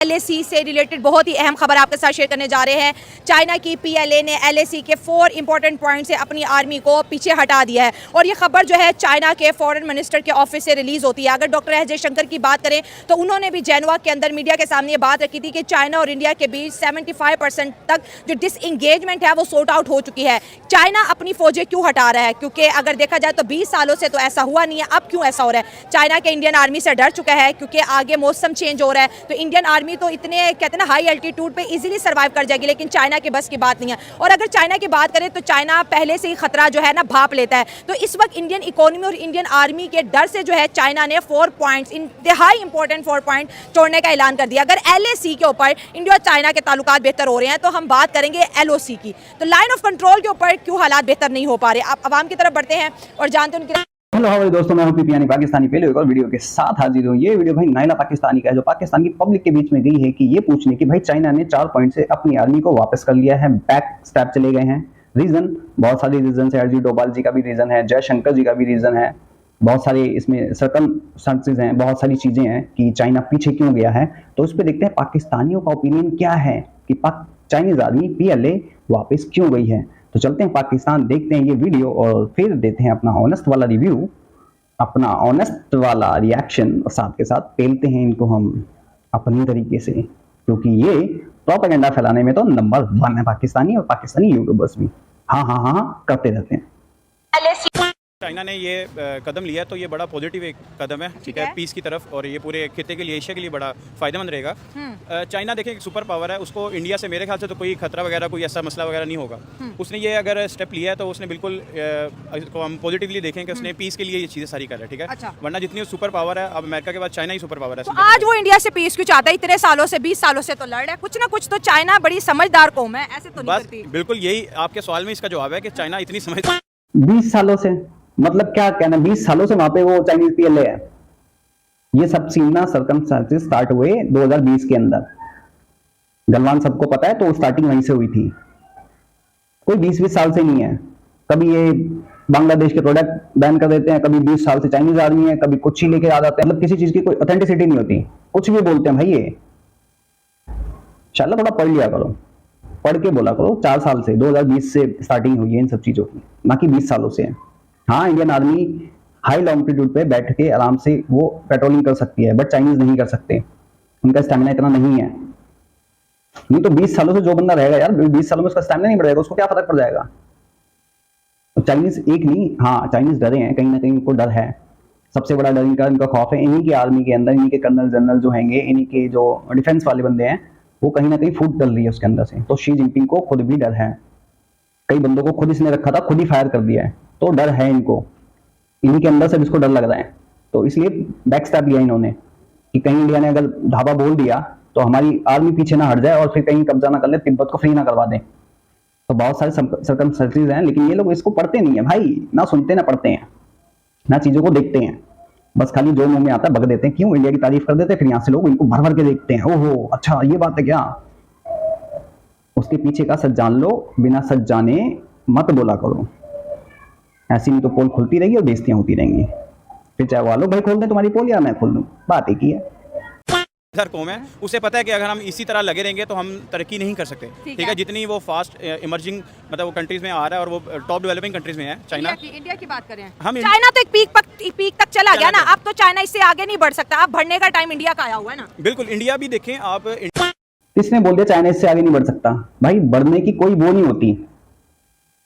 LAC से related बहुत ही अहम खबर आपके साथ शेयर करने जा रहे हैं। चाइना की PLA ने LAC के 4 इंपॉर्टेंट पॉइंट से अपनी आर्मी को पीछे हटा दिया है और ये खबर जो है चाइना के फॉरेन मिनिस्टर के ऑफिस से रिलीज होती है। अगर डॉक्टर एस जयशंकर की बात करें तो उन्होंने भी जेनेवा के अंदर मीडिया के सामने ये बात रखी थी कि चाइना और इंडिया के बीच 75% तक जो डिसएंगेजमेंट है वो सॉर्ट आउट हो चुकी है। चाइना अपनी फौजें क्यों हटा रहा है, क्योंकि अगर देखा जाए तो 20 सालों से तो ऐसा हुआ नहीं है। अब क्यों ऐसा हो रहा है? चाइना के इंडियन आर्मी से डर चुका है क्योंकि आगे मौसम चेंज हो रहा है, तो इंडियन आर्मी तो इतने कहते हैं ना हाई एल्टीट्यूड पे इजीली सर्वाइव कर जाएगी, लेकिन चाइना के बस की बात नहीं है। और अगर चाइना की बात करें तो चाइना पहले से ही खतरा जो है ना भाप लेता है। तो इस वक्त इंडियन इकोनॉमी और इंडियन आर्मी के डर से जो है चाइना ने 4 पॉइंट्स, इंतहाई इंपॉर्टेंट 4 पॉइंट तोड़ने का ऐलान कर दिया। अगर LAC के ऊपर इंडिया और चाइना के ताल्लुकात बेहतर हो रहे हैं तो हम बात करेंगे LOC की। तो लाइन ऑफ कंट्रोल के ऊपर क्यों हालात बेहतर नहीं हो पा रहे? आप आवाम की तरफ बढ़ते हैं और जानते हैं उनकी। हेलो हमारे दोस्तों, मैं हूं पीपी यानी पाकिस्तानी पहले एक और वीडियो के साथ हाजिर हूं। ये वीडियो भाई नाइला पाकिस्तानी का है, जो पाकिस्तान की पब्लिक के बीच में गई है कि ये पूछने कि भाई चाइना ने 4 पॉइंट से अपनी आर्मी को वापस कर लिया है, बैक स्टेप चले गए हैं। रीजन बहुत सारे रीजन है, अजीत डोभाल जी का भी रीजन है, जयशंकर जी का भी रीजन है, बहुत सारे इसमें सर्कमस्टेंसेस हैं, बहुत सारी चीजें हैं कि चाइना पीछे क्यों गया है। तो उस पर देखते हैं पाकिस्तानियों का ओपिनियन क्या है कि चाइनीज आर्मी PLA वापस क्यों गई है। तो चलते हैं पाकिस्तान, देखते हैं ये वीडियो और फिर देते हैं अपना ऑनेस्ट वाला रिव्यू, अपना ऑनेस्ट वाला रिएक्शन, और साथ के साथ पेलते हैं इनको हम अपनी तरीके से, क्योंकि ये प्रोपेगेंडा फैलाने में तो नंबर 1 है पाकिस्तानी, और पाकिस्तानी यूट्यूबर्स भी हाँ करते रहते हैं। चाइना ने ये कदम लिया तो ये बड़ा पॉजिटिव एक कदम है, ठीक है, पीस की तरफ, और ये पूरे खित्ते के लिए, एशिया के लिए बड़ा फायदेमंद रहेगा। चाइना देखिए एक सुपर पावर है, उसको इंडिया से मेरे ख्याल से तो कोई खतरा वगैरह, कोई ऐसा मसला वगैरह नहीं होगा। उसने ये अगर स्टेप लिया है तो उसने बिल्कुल इसको हम पॉजिटिवली देखें कि उसने पीस के लिए ये चीज़ें सारी कर रहा है, ठीक है। अच्छा। वरना जितनी सुपर पावर है, अब अमेरिका के बाद चाइना ही सुपर पावर है। तो आज वो इंडिया से पीस क्यों चाहता है? इतने सालों से, 20 सालों से तो लड़ रहा है, कुछ ना कुछ तो चाइना बड़ी समझदार कौम है, ऐसे तो नहीं करती। बिल्कुल यही आपके सवाल में इसका जवाब है कि चाइना इतनी समझदार। 20 सालों से मतलब क्या कहना, 20 सालों से वहां पे वो चाइनीज PLA है। ये सब सीना सर्कमस्टेंसेस स्टार्ट हुए 2020 के अंदर, गलवान सबको पता है, तो स्टार्टिंग वहीं से हुई थी। कोई 20-20 साल से नहीं है। कभी ये बांग्लादेश के प्रोडक्ट बैन कर देते हैं, कभी 20 साल से चाइनीज आर्मी है, कभी कुछ ही लेके आ जाते हैं। मतलब किसी चीज की कोई ऑथेंटिसिटी नहीं होती, कुछ भी बोलते हैं भाई। ये इंशाल्लाह थोड़ा पढ़ लिया करो, पढ़ के बोला करो। 4 साल से 2020 से स्टार्टिंग हुई है इन सब चीजों की, बाकी 20 सालों से है। हाँ, इंडियन आर्मी हाई लॉन्गिट्यूड पे बैठ के आराम से वो पेट्रोलिंग कर सकती है, बट चाइनीज नहीं कर सकते, उनका स्टैमिना इतना नहीं है। नहीं तो 20 सालों से जो बंदा रहेगा यार, 20 सालों में उसका स्टैमिना नहीं बढ़ेगा, उसको क्या फर्क पड़ जाएगा। तो चाइनीज एक नहीं, हाँ चाइनीज डरे हैं, कहीं ना कहीं उनको डर है। सबसे बड़ा डर इनका खौफ है इन्हीं की आर्मी के अंदर, इन्हीं के कर्नल जनरल जो हैंगे, इन्हीं के जो डिफेंस वाले बंदे हैं, वो कहीं ना कहीं फूट डल रही है उसके अंदर से। तो शी जिनपिंग को खुद भी डर है, कई बंदों को खुद इसने रखा था, खुद ही फायर कर दिया है, तो डर है इनको, इन्हीं के अंदर से जिसको डर लग रहा है। तो इसलिए बैक स्टेप लिया इन्होंने कि कहीं इंडिया ने अगर धावा बोल दिया तो हमारी आर्मी पीछे ना हट जाए और फिर कहीं कब्जा ना कर ले, तिब्बत को फ्री ना करवा दें। तो बहुत सारे सर्कमस्टेंसेस हैं, लेकिन ये लोग इसको पढ़ते नहीं है भाई, ना सुनते ना पढ़ते हैं, ना चीजों को देखते हैं, बस खाली जो मुंह में आता है बक देते हैं। क्यों? इंडिया की तारीफ कर देते हैं, फिर यहाँ से लोग इनको भर भर के देखते हैं, ओहो अच्छा ये बात है क्या। उसके पीछे का सच जान लो, बिना सच जाने मत बोला करो, ऐसी नहीं तो पोल खुलती रहेगी और बेइज्जतियां होती रहेंगी। फिर चाहे वालों भाई खोल दें तुम्हारी पोल या मैं खोल दूं, बात एक ही है। हर कौम है, उसे पता है कि अगर हम इसी तरह लगे रहेंगे तो हम तरक्की नहीं कर सकते, ठीक है। जितनी वो फास्ट इमर्जिंग मतलब वो कंट्रीज में आ रहा है और वो टॉप डेवलपिंग कंट्रीज में है। चाइना इंडिया की बात करें, हम चाइना तो एक पीक तक चला गया ना, अब तो चाइना इससे आगे नहीं बढ़ सकता। अब बढ़ने का टाइम इंडिया का आया हुआ है ना। बिल्कुल, इंडिया भी देखें आप। किसने बोल दिया चाइना इससे आगे नहीं बढ़ सकता? भाई बढ़ने की कोई वो नहीं होती।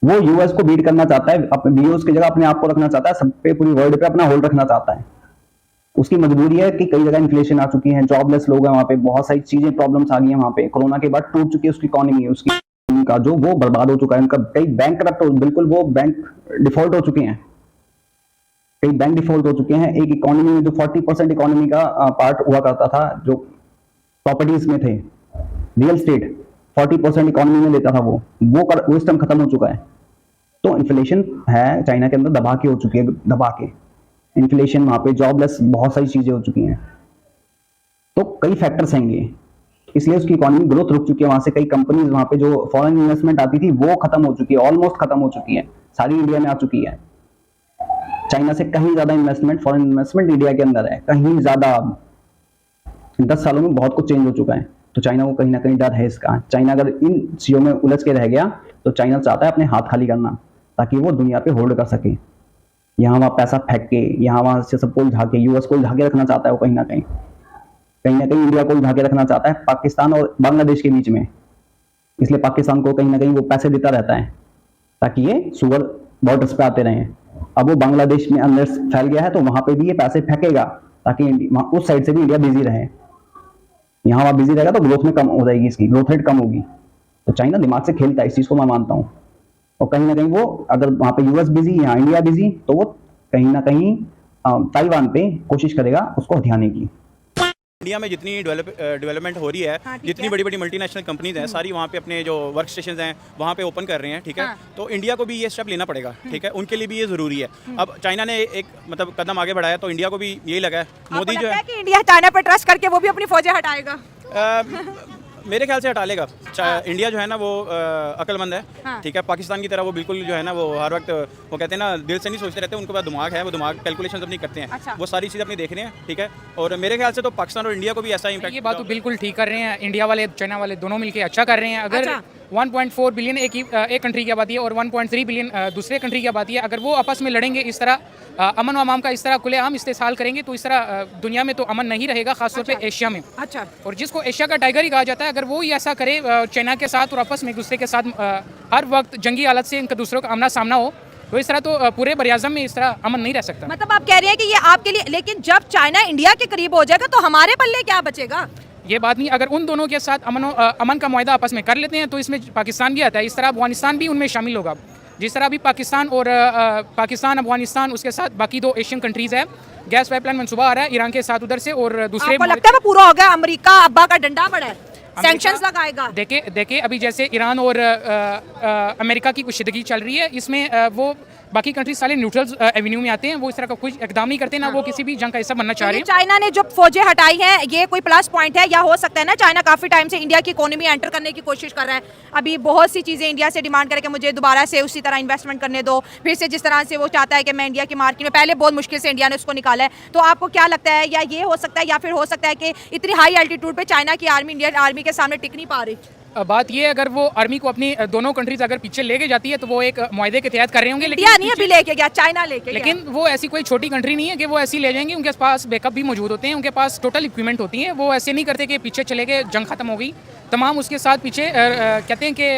वो यूएस को बीट करना चाहता है, अपने यूएस की जगह अपने आप को रखना चाहता है, सब पे पूरी वर्ल्ड पे अपना होल्ड रखना चाहता है। उसकी मजबूरी है कि कई जगह इन्फ्लेशन आ चुकी है, जॉबलेस लोग हैं वहां पे, बहुत सारी चीजें प्रॉब्लम्स आ गई हैं वहां पे। कोरोना के बाद टूट चुकी है उसकी इकोनॉमी, उसकी का जो वो बर्बाद हो चुका है। उनका कई बैंक बिल्कुल वो बैंक डिफॉल्ट हो चुके हैं, कई बैंक डिफॉल्ट हो चुके हैं। एक इकोनॉमी में जो 40% इकोनॉमी का पार्ट हुआ करता था, जो प्रॉपर्टीज में थे, रियल स्टेट 40% इकोनॉमी में लेता था, वो इस टाइम खत्म हो चुका है। तो इन्फ्लेशन है चाइना के अंदर दबा के हो चुकी है, दबा के इन्फ्लेशन वहां पे, जॉबलेस, बहुत सारी चीजें हो चुकी हैं। तो कई फैक्टर्स हैंगे, इसलिए उसकी इकोनॉमी ग्रोथ रुक चुकी है। वहां से कई कंपनीज, वहां पे जो फॉरेन इन्वेस्टमेंट आती थी वो खत्म हो चुकी है, ऑलमोस्ट खत्म हो चुकी है, सारी इंडिया में आ चुकी है। चाइना से कहीं ज्यादा इन्वेस्टमेंट, फॉरेन इन्वेस्टमेंट इंडिया के अंदर है, कहीं ज्यादा। इन 10 सालों में बहुत कुछ चेंज हो चुका है, तो चाइना को कहीं ना कहीं डर है इसका। चाइना अगर इन चीज़ों में उलझ के रह गया तो चाइना चाहता है अपने हाथ खाली करना, ताकि वो दुनिया पे होल्ड कर सके, यहाँ वहाँ पैसा फेंक के, यहाँ वहाँ से सबको उलझा के, यूएस को उलझा के रखना चाहता है वो, कहीं ना कहीं इंडिया को उलझा के रखना चाहता है पाकिस्तान और बांग्लादेश के बीच में। इसलिए पाकिस्तान को कहीं ना कहीं वो पैसे देता रहता है ताकि ये सुअर बॉर्डर्स पे आते रहें। अब वो बांग्लादेश में अंदर फैल गया है तो वहां पे भी ये पैसे फेंकेगा ताकि उस साइड से भी इंडिया बिजी रहे। यहाँ वहाँ बिजी रहेगा तो ग्रोथ में कम हो जाएगी, इसकी ग्रोथ रेट कम होगी। तो चाइना दिमाग से खेलता है, इस चीज को मैं मानता हूँ। और कहीं ना कहीं वो अगर वहां पे यूएस बिजी, यहाँ इंडिया बिजी, तो वो कहीं ना कहीं ताइवान पे कोशिश करेगा उसको हथियाने की। इंडिया में जितनी डेवलपमेंट हो रही है, हाँ, जितनी बड़ी बड़ी मल्टीनेशनल कंपनीज हैं, सारी वहाँ पे अपने जो वर्क स्टेशन हैं वहाँ पे ओपन कर रहे हैं, ठीक है। हाँ। तो इंडिया को भी ये स्टेप लेना पड़ेगा, ठीक है, उनके लिए भी ये ज़रूरी है। अब चाइना ने एक मतलब कदम आगे बढ़ाया तो इंडिया को भी यही लगा है। मोदी जो है कि इंडिया चाइना पर ट्रस्ट करके वो भी अपनी फौजें हटाएगा। मेरे ख्याल से हटा लेगा। इंडिया जो है ना वो अक्लमंद है, हाँ। ठीक है। पाकिस्तान की तरह वो बिल्कुल जो है ना वो हर वक्त वो कहते हैं ना दिल से नहीं सोचते रहते, उनके पास दिमाग है, वो दिमाग कैलकुलेशन अपनी करते हैं। अच्छा। वो सारी चीज़ें अपनी देख रहे हैं, ठीक है। और मेरे ख्याल से तो पाकिस्तान और इंडिया को भी ऐसा ये इम्पैक्ट बात तो बिल्कुल ठीक कर रहे हैं। इंडिया वाले चाइना वाले दोनों मिलके अच्छा कर रहे हैं। अगर अच्छा। 1.4 बिलियन एक कंट्री की आबादी है और 1.3 बिलियन दूसरे कंट्री की आबादी है, अगर वो आपस में लड़ेंगे इस तरह अमन व अमान का इस तरह खुलेआम इस्तेसाल करेंगे तो इस तरह दुनिया में तो अमन नहीं रहेगा, खासतौर पे एशिया में। अच्छा। और जिसको एशिया का टाइगर ही कहा जाता है, अगर वो ही ऐसा करे चाइना के साथ और आपस में एक दूसरे के साथ हर वक्त जंगी हालत से इनका दूसरों का आमना सामना हो, तो इस तरह तो पूरे बरियाज़म में इस तरह अमन नहीं रह सकता। मतलब आप कह रहे हैं कि ये आपके लिए, लेकिन जब चाइना इंडिया के करीब हो जाएगा तो हमारे पल्ले क्या बचेगा? ये बात नहीं, अगर उन दोनों के साथ अमन का मुआहदा आपस में कर लेते हैं तो इसमें पाकिस्तान भी आता है। इस तरह अफगानिस्तान भी उनमें शामिल होगा। जिस तरह अभी पाकिस्तान अफगानिस्तान उसके साथ बाकी 2 एशियन कंट्रीज़ है, गैस पाइपलाइन मंसूबा आ रहा है ईरान के साथ उधर से, और दूसरे आपको लगता है वो पूरा हो गया? अमेरिका अब्बा का डंडा बड़ा है, सैंक्शंस लगाएगा। देखे अभी जैसे ईरान और अमेरिका की कुशीदगी चल रही है, इसमें वो बाकी कंट्रीज सारे न्यूट्रल एवेन्यू में आते हैं, वो इस तरह का कुछ इकदाम नहीं करते, ना वो किसी भी जंग का हिस्सा बनना चाह रहे हैं। चाइना ने जो फौजें हटाई हैं ये कोई प्लस पॉइंट है, या हो सकता है ना चाइना काफी टाइम से इंडिया की इकोनॉमी एंटर करने की कोशिश कर रहा है, अभी बहुत सी चीजें इंडिया से डिमांड करके मुझे दोबारा से उसी तरह इन्वेस्टमेंट करने दो, फिर से जिस तरह से वो चाहता है कि मैं इंडिया की मार्केट में, पहले बहुत मुश्किल से इंडिया ने उसको निकाला है। तो आपको क्या लगता है, या ये हो सकता है या फिर हो सकता है कि इतनी हाई एल्टीट्यूड पे चाइना की आर्मी इंडियन आर्मी के सामने टिक नहीं पा रही? बात ये, अगर वो आर्मी को अपनी दोनों कंट्रीज अगर पीछे लेके जाती है तो वो एक मुआहदे के तहत कर रहे होंगे, इंडिया नहीं अभी लेके गया, चाइना लेके गया। लेकिन वो ऐसी कोई छोटी कंट्री नहीं है कि वो ऐसी ले जाएंगे। उनके पास बैकअप भी मौजूद होते हैं, उनके पास टोटल इक्विपमेंट होती है। वो ऐसे नहीं करते कि पीछे चले गए, जंग खत्म हो गई, तमाम उसके साथ पीछे कहते हैं कि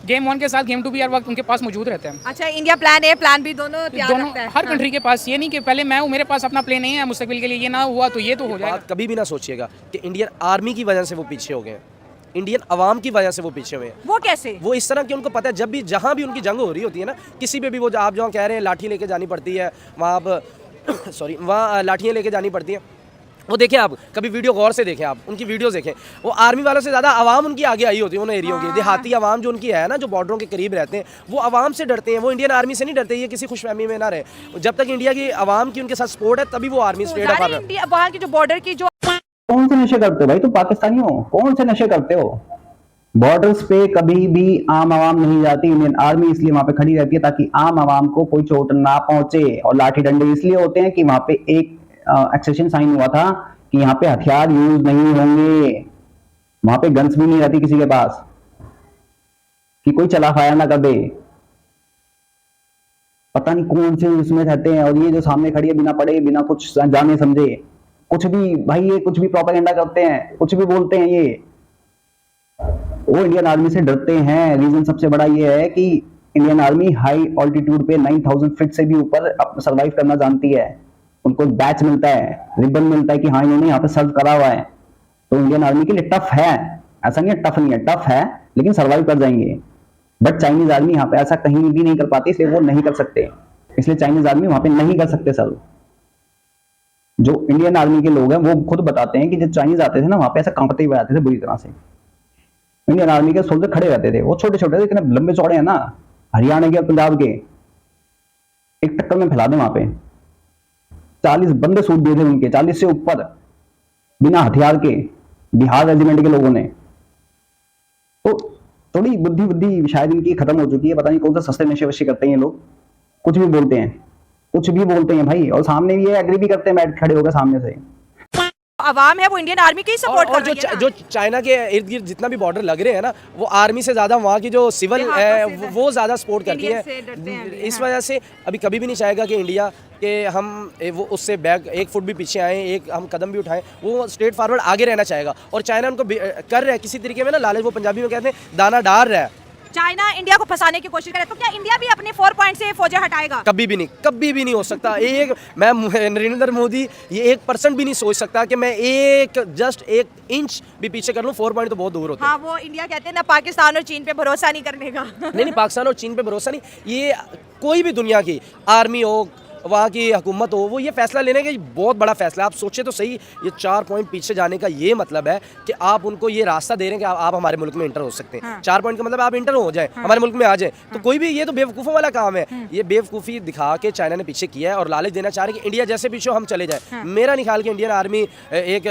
गेम 1 के साथ गेम 2 भी हर वक्त उनके पास मौजूद रहते हैं। अच्छा, India plan A plan B दोनों तैयार रखता है हर कंट्री के पास। ये नहीं कि पहले मैं हूँ मेरे पास अपना प्लान नहीं है मुस्तकबिल के लिए, ये ना हुआ तो ये तो हो जाएगा। बात कभी भी ना सोचिएगा कि इंडियन आर्मी की वजह से वो पीछे हो गए, इंडियन अवाम की वजह से वो पीछे हुए हैं। वो कैसे? वो इस तरह कि उनको पता है जब भी जहाँ भी उनकी जंग हो रही होती है ना, किसी पे भी वो आप जहाँ कह रहे हैं लाठी लेके जानी पड़ती है, वहाँ आप सॉरी वहाँ लाठियाँ लेके जानी पड़ती हैं। वो देखें, आप कभी वीडियो गौर से देखें, आप उनकी वीडियोस देखें, वो आर्मी वालों से ज़्यादा आवाम उनकी आगे आई होती है उन एरियो की। देहाती आवाम जो उनकी है ना, जो बॉर्डरों के करीब रहते हैं, वो आवाम से डरते हैं, वो इंडियन आर्मी से नहीं डरते। ये किसी खुशफहमी में ना रहे। जब तक इंडिया की आवाम की उनके साथ सपोर्ट है तभी वो आर्मी स्ट्रेट अप है। इंडिया वहाँ की जो बॉर्डर की जो कौन से नशे करते हो भाई, तुम पाकिस्तानी हो, कौन से नशे करते हो? बॉर्डर्स पे कभी भी आम आवाम नहीं जाती, इंडियन आर्मी इसलिए वहां पे खड़ी रहती है ताकि आम आवाम को कोई चोट ना पहुंचे। और लाठी डंडे इसलिए होते हैं कि वहां पे एक एक्सेशन साइन हुआ था कि यहाँ पे हथियार यूज नहीं होंगे, वहां पे गन्स भी नहीं रहती किसी के पास कि कोई चला फायर ना कर दे। पता नहीं कौन से उसमें रहते हैं। और ये जो सामने खड़ी है बिना पढ़े बिना कुछ जाने समझे कुछ भी, भाई ये कुछ भी प्रोपेगेंडा करते हैं, कुछ भी बोलते हैं। ये वो इंडियन आर्मी से डरते हैं। रीजन सबसे बड़ा ये है कि इंडियन आर्मी हाई ऑल्टीट्यूड पे 9000 फीट से भी ऊपर सर्वाइव करना जानती है। उनको बैच मिलता है, रिबन मिलता है कि हाँ इन्होंने यहाँ पे सर्व करा हुआ है। तो इंडियन आर्मी के लिए टफ है, ऐसा नहीं है टफ नहीं है, टफ है, लेकिन सर्वाइव कर जाएंगे। बट चाइनीज आर्मी यहाँ पे ऐसा कहीं भी नहीं कर पाती, इसलिए वो नहीं कर सकते। इसलिए चाइनीज आर्मी वहां पे नहीं कर सकते सर्व। जो इंडियन आर्मी के लोग हैं वो खुद बताते हैं कि जब चाइनीज आते थे ना, वहां पे ऐसा कांपते हुए आते थे बुरी तरह से। इंडियन आर्मी के सोल्जर खड़े रहते थे, वो छोटे छोटे थे, इतने लंबे चौड़े हैं ना, हरियाणा के और पंजाब के, एक टक्कर में फैला दे वहां पे। 40 बंदे सूट दिए थे उनके, 40 से ऊपर, बिना हथियार के, बिहार रेजिमेंट के लोगों ने। तो थोड़ी बुद्धि शायद इनकी खत्म हो चुकी है। पता नहीं कौन सा सस्ते नशे वशे करते हैं ये लोग, कुछ भी बोलते हैं, कुछ भी बोलते हैं भाई। और सामने भी ये एग्री भी करते हैं बैठ खड़े होकर सामने से। आवाम है वो इंडियन आर्मी की सपोर्ट कर रही है ना। जो चाइना के इर्द गिर्द जितना भी बॉर्डर लग रहे हैं ना, वो आर्मी से ज़्यादा वहाँ की जो सिविल है वो ज़्यादा सपोर्ट करती है। इस वजह से अभी कभी भी नहीं चाहेगा कि इंडिया कि हम वो उससे बैक एक फुट भी पीछे आए, एक हम कदम भी उठाएं। वो स्ट्रेट फॉरवर्ड आगे रहना चाहेगा और चाइना उनको कर रहा है किसी तरीके में ना लालच, वो पंजाबी में कहते हैं दाना डाल रहा है। चाइना इंडिया को फंसाने की कोशिश करे तो क्या इंडिया भी अपने 4 पॉइंट से फौजें हटाएगा? कभी भी नहीं हो सकता। मैं नरेंद्र मोदी ये 1% भी नहीं सोच सकता कि मैं जस्ट 1 इंच भी पीछे कर लूं। 4 पॉइंट तो बहुत दूर होते हैं। हाँ, वो इंडिया कहते हैं ना पाकिस्तान और चीन पे भरोसा नहीं करने का। नहीं, पाकिस्तान और चीन पे भरोसा नहीं। ये कोई भी दुनिया की आर्मी हो, वहाँ की हुकूमत हो, वो ये फैसला लेने का बहुत बड़ा फैसला है। आप सोचे तो सही, ये 4 पॉइंट पीछे जाने का ये मतलब है कि आप उनको ये रास्ता दे रहे हैं कि आप हमारे मुल्क में इंटर हो सकते हैं। 4 पॉइंट का मतलब आप इंटर हो जाए, हमारे मुल्क में आ जाए। तो कोई भी, ये तो बेवकूफ़ों वाला काम है। ये बेवकूफ़ी दिखा के चाइना ने पीछे किया है और लालच देना चाह रहे हैं कि इंडिया जैसे पीछे हम चले जाए। मेरा नहीं ख्याल कि इंडियन आर्मी एक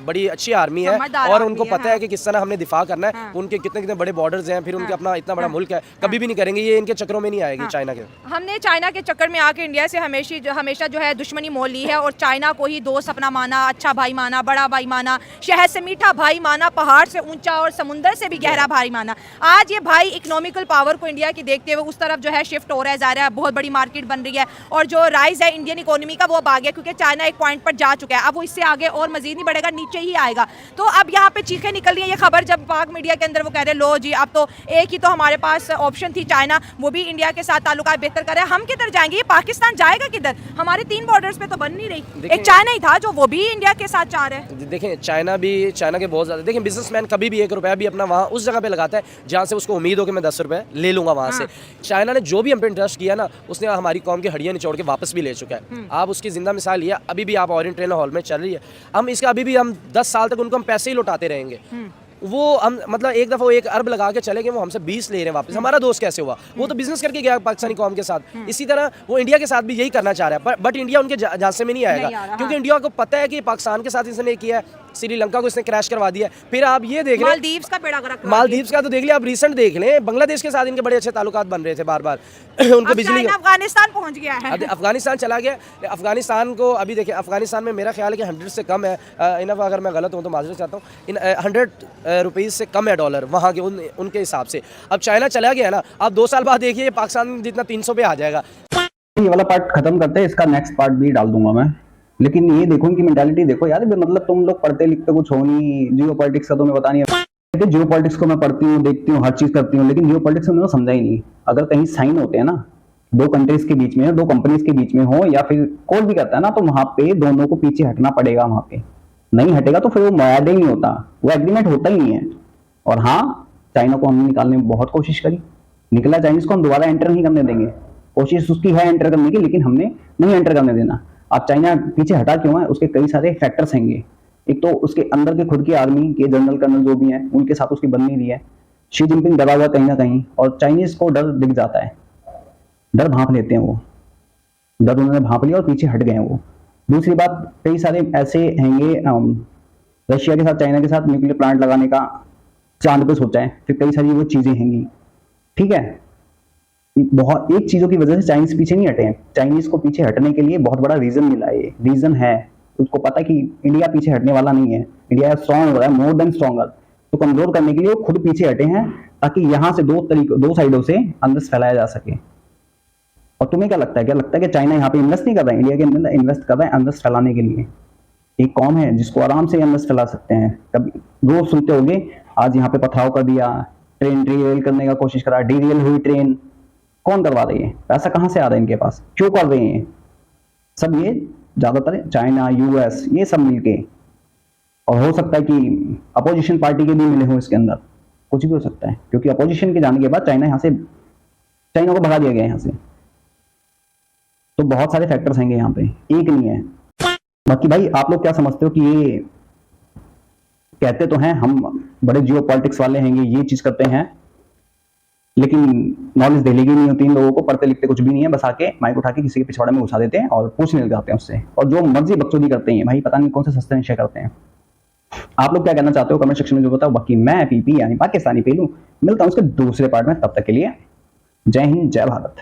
बड़ी अच्छी आर्मी है और उनको पता है कि किस तरह हमने दिफा करना है। उनके कितने कितने बड़े बॉर्डर्स हैं, फिर उनके अपना इतना बड़ा मुल्क है। कभी भी नहीं करेंगे, ये इनके चक्रों में नहीं आएगी चाइना के। हमने चाइना के चक्कर में आके इंडिया से हमेशा जो है दुश्मनी मोल ली है और चाइना को ही दोस्त अपना माना, अच्छा भाई माना, बड़ा भाई माना, शहर से मीठा भाई माना, पहाड़ से ऊंचा और समुंदर से भी गहरा भाई माना। आज ये भाई इकोनॉमिकल पावर को इंडिया की देखते हुए उस तरफ जो है शिफ्ट हो रहा है, जा रहा है, बहुत बड़ी मार्केट बन रही है और जो राइज है इंडियन इकोनॉमी का वो अब आ गया क्योंकि चाइना एक पॉइंट पर जा चुका है। अब वो इससे आगे और मजीद नहीं बढ़ेगा, नीचे ही आएगा। तो अब यहाँ पे चीखें निकल रही है, ये खबर जब पाक मीडिया के अंदर वो कह रहे लो जी अब तो एक ही तो हमारे पास ऑप्शन थी, चाइना, वो भी इंडिया के साथ ताल्लुकात बेहतर कर रहा है। हम किधर जाएंगे? ये पाकिस्तान जाएगा किधर? हमारे 3 बॉर्डर्स पे तो बन नहीं रही। एक चाइना ही था जो वो भी इंडिया के साथ चाह रहे हैं। देखें, चाइना के बहुत ज़्यादा, देखें बिजनेसमैन कभी भी 1 रुपया भी अपना वहाँ उस जगह पे लगाता है जहाँ से उसको उम्मीद हो कि मैं 10 रुपये ले लूँगा वहाँ से। चाइना ने जो भी हम पे इंटरेस्ट किया ना, उसने हमारी कौम की हड्डियाँ निचोड़ के वापस भी ले चुका है। आप उसकी जिंदा मिसाल लिया, अभी भी आप ऑरेंज ट्रेन हॉल में चल रही है, हम इसका अभी भी हम 10 साल तक उनको हम पैसे ही लौटाते रहेंगे। वो हम मतलब एक दफ़ा वो 1 अरब लगा के चले गए, वो हमसे 20 ले रहे हैं वापस। हमारा दोस्त कैसे हुआ? वो तो बिजनेस करके गया पाकिस्तानी कौम के साथ। इसी तरह वो इंडिया के साथ भी यही करना चाह रहा है, बट इंडिया उनके झांसे में नहीं आएगा क्योंकि इंडिया को पता है कि पाकिस्तान के साथ इसने किया है, श्रीलंका को इसने क्रैश करवा दिया। फिर आप ये देख लें, मालदीव्स का बेड़ा गर्क, मालदीव्स का तो देख लिया, आप रिसेंट देख लें, बांग्लादेश के साथ इनके बड़े अच्छे ताल्लुकात बन रहे थे बार बार। उनको बिजली, अफगानिस्तान पहुंच गया है, अफगानिस्तान चला गया। अफगानिस्तान को अभी देखिए, अफगानिस्तान में मेरा ख्याल है कि 100 से कम है, इनफ अगर मैं गलत हूँ तो माजरत चाहता हूँ, 100 रुपीज़ से कम है डॉलर वहाँ के उनके हिसाब से। अब चाइना चला गया ना, आप 2 साल बाद देखिए पाकिस्तान जितना 300 पे आ जाएगा। ये वाला पार्ट खत्म करते हैं, इसका नेक्स्ट पार्ट भी डाल दूंगा मैं। लेकिन ये देखो इनकी मेंटालिटी देखो यार, मतलब तुम लोग पढ़ते लिखते कुछ हो नहीं, जियो पॉलिटिक्स का तुम्हें पता नहीं है। जियो पॉलिटिक्स को मैं पढ़ती हूँ, देखती हूँ, हर चीज करती हूँ, लेकिन जियो पॉलिटिक्स में समझा ही नहीं। अगर कहीं साइन होते हैं ना 2 कंट्रीज के बीच में, 2 कंपनीज के बीच में हो, या फिर कोई भी करता है ना, तो वहां पे दोनों को पीछे हटना पड़ेगा। वहां पे नहीं हटेगा तो फिर वो मुआहदा ही नहीं होता, वो एग्रीमेंट होता ही नहीं है। और हाँ, चाइना को हमने निकालने में बहुत कोशिश करी, निकला चाइनीज को हम दोबारा एंटर नहीं करने देंगे। कोशिश उसकी है एंटर करने की, लेकिन हमने नहीं एंटर करने देना। अब चाइना पीछे हटा क्यों है? उसके कई सारे फैक्टर्स हैंगे। एक तो उसके अंदर के खुद की आर्मी के जनरल कर्नल जो भी हैं, उनके साथ उसकी बन नहीं रही है। शी जिनपिंग डरा हुआ कहीं ना कहीं, और चाइनीज को डर दिख जाता है, डर भांप लेते हैं वो, डर उन्होंने भांप लिया और पीछे हट गए वो। दूसरी बात, कई सारे ऐसे हैंगे, रशिया के साथ चाइना के साथ न्यूक्लियर प्लांट लगाने का चांद पे सोचा है, फिर कई सारी वो चीजें हैंगी। ठीक है, बहुत एक चीजों की वजह से चाइनीज पीछे नहीं हटे हैं। चाइनीज को पीछे हटने के लिए बहुत बड़ा रीजन मिला है, ये रीजन है। उसको पता है कि इंडिया पीछे हटने वाला नहीं है, इंडिया स्ट्रांग हो रहा है, मोर देन स्ट्रॉन्गर। तो कमजोर करने के लिए वो खुद पीछे हटे हैं, ताकि यहाँ से 2 साइडों से अंदर फैलाया जा सके। और तुम्हें क्या लगता है कि चाइना यहाँ पे इन्वेस्ट नहीं कर रहा है, इंडिया के अंदर इन्वेस्ट कर रहा है अंदर फैलाने के लिए। एक कौम है जिसको आराम से अंदर फैला सकते हैं। कभी रोज सुनते होंगे, आज यहाँ पे पथराव कर दिया, ट्रेन डीरेल करने का कोशिश करा, डीरेल हुई ट्रेन। कौन करवा रही है? पैसा कहाँ से आ रहा है इनके पास? क्यों कर रहे हैं सब? ये ज्यादातर चाइना, यूएस, ये सब मिलके। और हो सकता है कि अपोजिशन पार्टी के भी मिले हो इसके अंदर, कुछ भी हो सकता है, क्योंकि अपोजिशन के जाने के बाद चाइना को भगा दिया गया यहाँ से। तो बहुत सारे फैक्टर्स हैंगे यहाँ पे, एक नहीं है। बाकी भाई आप लोग क्या समझते हो कि ये कहते तो हैं हम बड़े जियो पॉलिटिक्स वाले हैंगे, ये चीज करते हैं, लेकिन नॉलेज देने की नहीं होती इन लोगों को, पढ़ते लिखते कुछ भी नहीं है, बस आके माइक उठा के किसी के पिछवाड़े में घुसा देते हैं और पूछने लग जाते हैं उससे, और जो मर्जी बकचोदी करते हैं भाई, पता नहीं कौन से सस्ते नशे करते हैं। आप लोग क्या कहना चाहते हो कमेंट सेक्शन में जो बताओ। बाकी मैं पीपी यानी पाकिस्तानी पेलू मिलता हूं उसके दूसरे पार्ट में, तब तक के लिए जय हिंद, जय भारत।